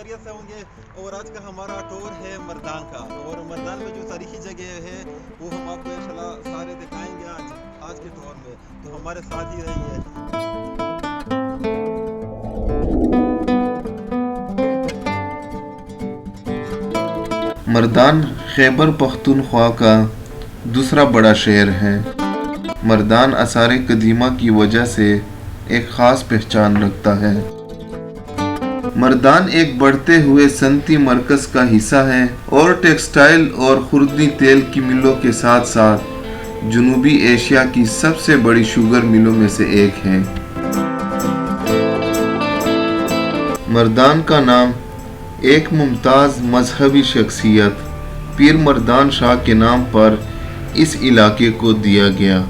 खैरियत से होंगे। और आज का हमारा टूर है मर्दान का, और मर्दान में जो तारीखी जगह है वो हम आपको इंशाल्लाह सारे दिखाएंगे आज के टूर में, तो हमारे साथ ही रहिए। मर्दान खैबर पख्तूनख्वा का दूसरा बड़ा शहर है। मर्दान आसार कदीमा की वजह से एक ख़ास पहचान रखता है। मर्दान एक बढ़ते हुए सनती मरकज़ का हिस्सा है और टेक्सटाइल और खुर्दी तेल की मिलों के साथ साथ जनूबी एशिया की सबसे बड़ी शुगर मिलों में से एक है। मर्दान का नाम एक मुमताज़ मजहबी शख्सियत पीर मर्दान शाह के नाम पर इस इलाके को दिया गया।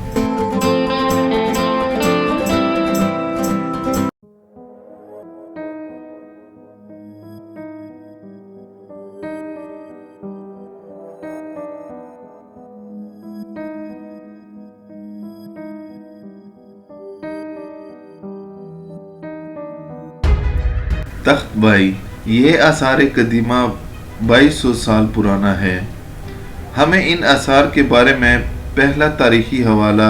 तख्तबाई ये आसार कदीमा 2200 साल पुराना है। हमें इन आसार के बारे में पहला तारीखी हवाला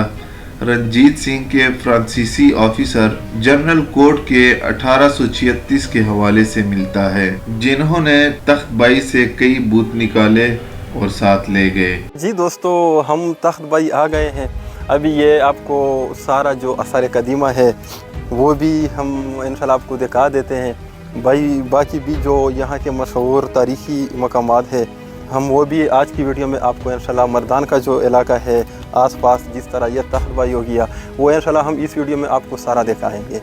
रंजीत सिंह के फ्रांसीसी ऑफिसर जनरल कोड के 1836 के हवाले से मिलता है, जिन्होंने तख्तबाई से कई बूत निकाले और साथ ले गए। जी दोस्तों, हम तख्तबाई आ गए हैं। अभी ये आपको सारा जो आसार कदीमा है वो भी हम इंशाल्लाह आपको दिखा देते हैं। बाकी भी जो यहाँ के मशहूर तारीख़ी मकामात है हम वो भी आज की वीडियो में आपको इंशाल्लाह मर्दान का जो इलाका है आसपास जिस तरह यह तख्तबाई हो गया वो इंशाल्लाह हम इस वीडियो में आपको सारा दिखाएंगे।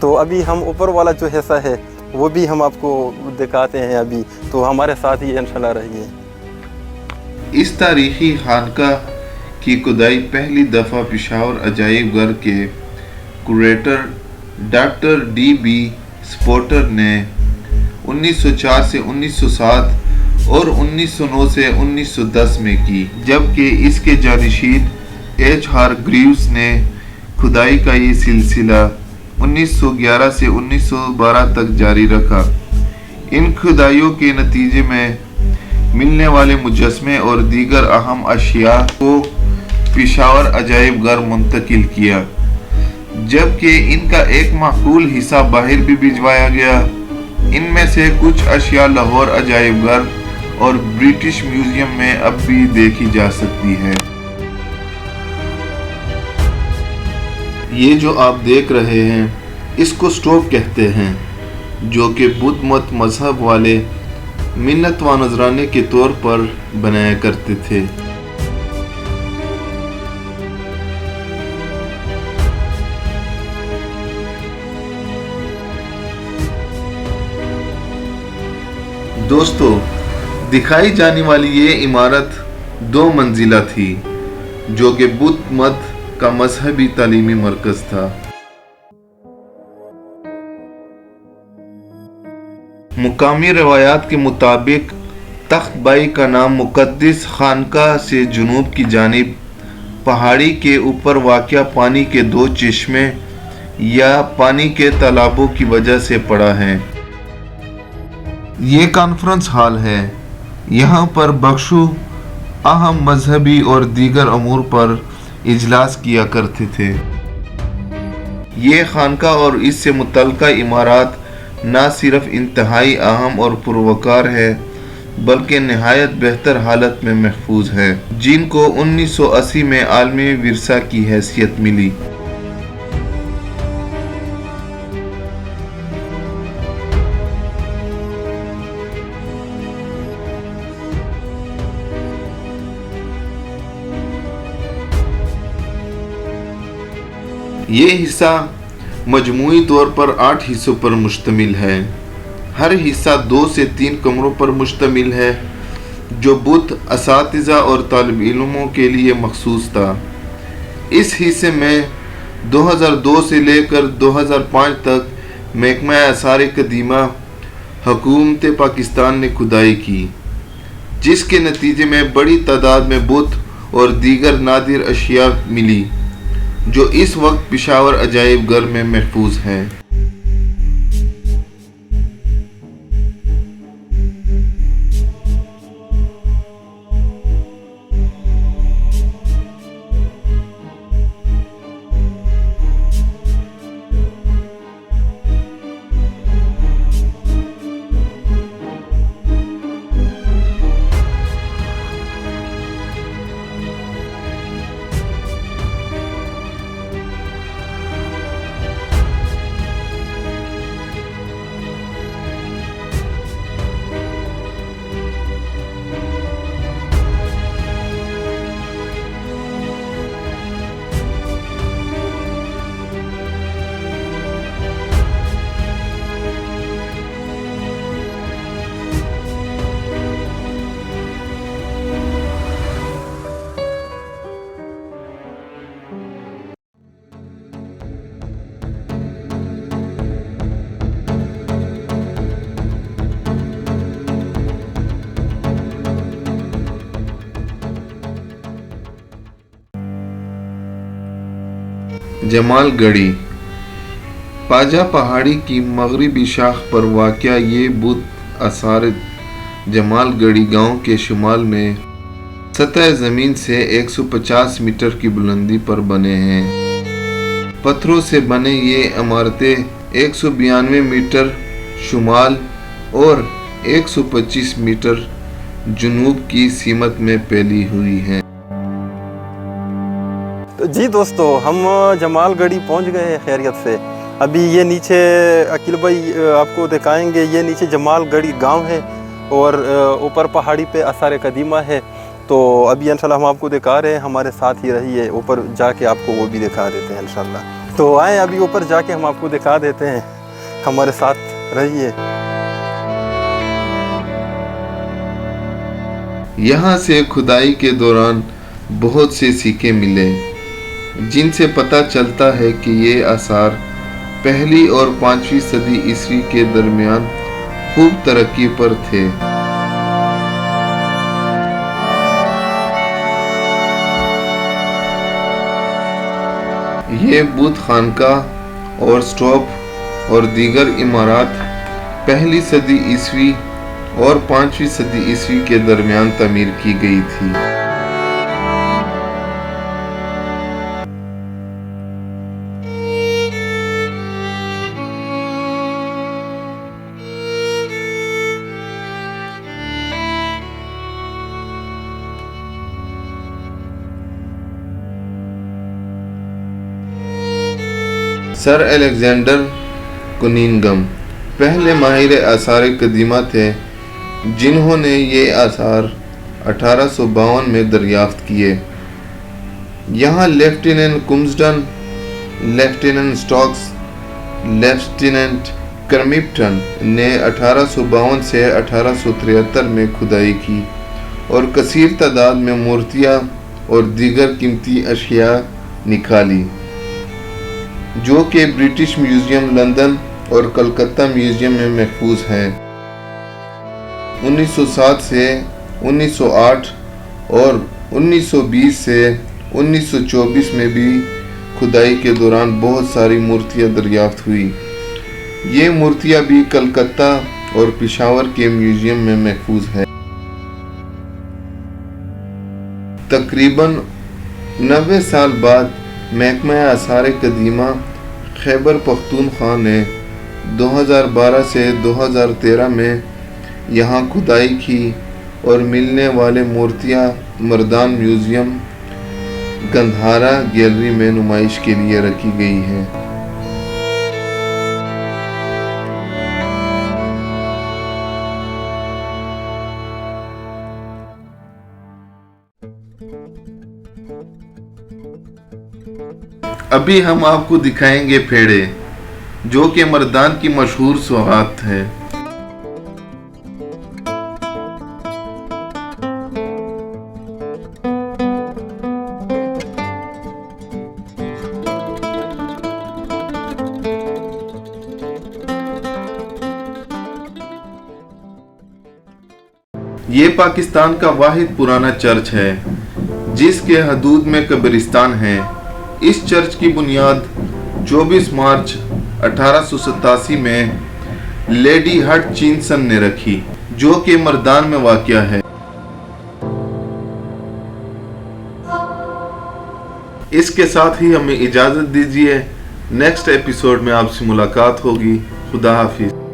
तो अभी हम ऊपर वाला जो हिस्सा है वो भी हम आपको दिखाते हैं अभी, तो हमारे साथ ही इंशाल्लाह रहिए। इस तारीख़ी खानका की खुदाई पहली दफ़ा पेशावर अजायब घर के कुरेटर डॉक्टर D.B. स्पोर्टर ने 1904 से 1907 और 1909 से 1910 में की, जबकि इसके जानशीन H.R. ग्रीव्स ने खुदाई का ये सिलसिला 1911 से 1912 तक जारी रखा। इन खुदाइयों के नतीजे में मिलने वाले मुजस्मे और दीगर अहम अशिया को पेशावर अजायब घर मुंतकिल किया, जबकि इनका एक माकूल हिस्सा बाहर भी भिजवाया गया। इनमें से कुछ अशिया लाहौर अजायब घर और ब्रिटिश म्यूजियम में अब भी देखी जा सकती है। ये जो आप देख रहे हैं इसको स्टोव कहते हैं, जो कि बुद्ध मत मजहब वाले मिन्नत व नजराने के तौर पर बनाया करते थे। दोस्तों, दिखाई जाने वाली ये इमारत 2 मंजिला थी, जो कि बुद्ध मत का मजहबी तालीमी मरकज था। मुकामी रवायात के मुताबिक तख्तबाई का नाम मुकद्दस खानका से जुनूब की जानिब पहाड़ी के ऊपर वाक़या पानी के 2 चश्मे या पानी के तालाबों की वजह से पड़ा है। ये कॉन्फ्रेंस हॉल है। यहाँ पर बख्शू अहम मजहबी और दीगर अमूर पर इजलास किया करते थे। ये खानका और इससे मुतल्लिका इमारत न सिर्फ इंतहाई अहम और पुरवकार है, बल्कि नहायत बेहतर हालत में महफूज है, जिनको 1980 में आलमी विरसा की हैसियत मिली। ये हिस्सा मजमूई तौर पर 8 हिस्सों पर मुश्तमिल है। हर हिस्सा 2 से 3 कमरों पर मुश्तमिल है, जो बुद्ध असातिज़ा और तालिब इल्मों के लिए मखसूस था। इस हिस्से में 2002 से लेकर 2005 तक महकमा आसार कदीमा हुकूमत पाकिस्तान ने खुदाई की, जिसके नतीजे में बड़ी तादाद में बुत और दीगर नादिर अशिया मिली। جو اس وقت پشاور عجائب گھر میں محفوظ ہے۔ جمال گڑھی پاجا پہاڑی کی مغربی شاخ پر واقع یہ بت آثار جمال گڑھی گاؤں کے شمال میں سطح زمین سے 150 میٹر کی بلندی پر بنے ہیں۔ پتھروں سے بنے یہ عمارتیں 192 میٹر شمال اور 125 میٹر جنوب کی سمت میں پھیلی ہوئی ہیں۔ جی دوستو، ہم جمال گڑھی پہنچ گئے ہیں خیریت سے۔ ابھی یہ نیچے عقیل بھائی آپ کو دکھائیں گے، یہ نیچے جمال گڑھی گاؤں ہے اور اوپر پہاڑی پہ آثار قدیمہ ہے۔ تو ابھی انشاءاللہ ہم آپ کو دکھا رہے ہیں، ہمارے ساتھ ہی رہیے، اوپر جا کے آپ کو وہ بھی دکھا دیتے ہیں انشاءاللہ۔ تو آئیں ابھی اوپر جا کے ہم آپ کو دکھا دیتے ہیں، ہمارے ساتھ رہیے۔ یہاں سے کھدائی کے دوران بہت سے سکے ملے، جن سے پتہ چلتا ہے کہ یہ آثار پہلی اور 5ویں صدی عیسوی کے درمیان خوب ترقی پر تھے۔ یہ بت خانقاہ اور سٹوپ اور دیگر عمارات پہلی صدی عیسوی اور 5ویں صدی عیسوی کے درمیان تعمیر کی گئی تھی۔ سر الیگزینڈر کننگھم پہلے ماہر آثار قدیمہ تھے، جنہوں نے یہ آثار 1852 میں دریافت کیے۔ یہاں لیفٹیننٹ کمزڈن، لیفٹیننٹ سٹوکس، لیفٹیننٹ کرمپٹن نے 1852 سے 1873 میں کھدائی کی اور کثیر تعداد میں مورتیاں اور دیگر قیمتی اشیاء نکالی، جو کہ برٹش میوزیم لندن اور کلکتہ میوزیم میں محفوظ ہیں۔ 1907 سے 1908 اور 1920 سے 1924 میں بھی کھدائی کے دوران بہت ساری مورتیاں دریافت ہوئی۔ یہ مورتیاں بھی کلکتہ اور پشاور کے میوزیم میں محفوظ ہیں۔ تقریباً 90 سال بعد محکمہ آثار قدیمہ خیبر پختونخوا نے 2012 سے 2013 میں یہاں کھدائی کی اور ملنے والے مورتیاں مردان میوزیم گندھارا گیلری میں نمائش کے لیے رکھی گئی ہیں۔ ابھی ہم آپ کو دکھائیں گے پھیڑے، جو کہ مردان کی مشہور سوغات ہے۔ یہ پاکستان کا واحد پرانا چرچ ہے، جس کے حدود میں قبرستان ہیں۔ اس چرچ کی بنیاد 24 مارچ 1887 میں لیڈی ہٹ چینسن نے رکھی، جو کہ مردان میں واقع ہے۔ اس کے ساتھ ہی ہمیں اجازت دیجیے، نیکسٹ ایپیسوڈ میں آپ سے ملاقات ہوگی۔ خدا حافظ۔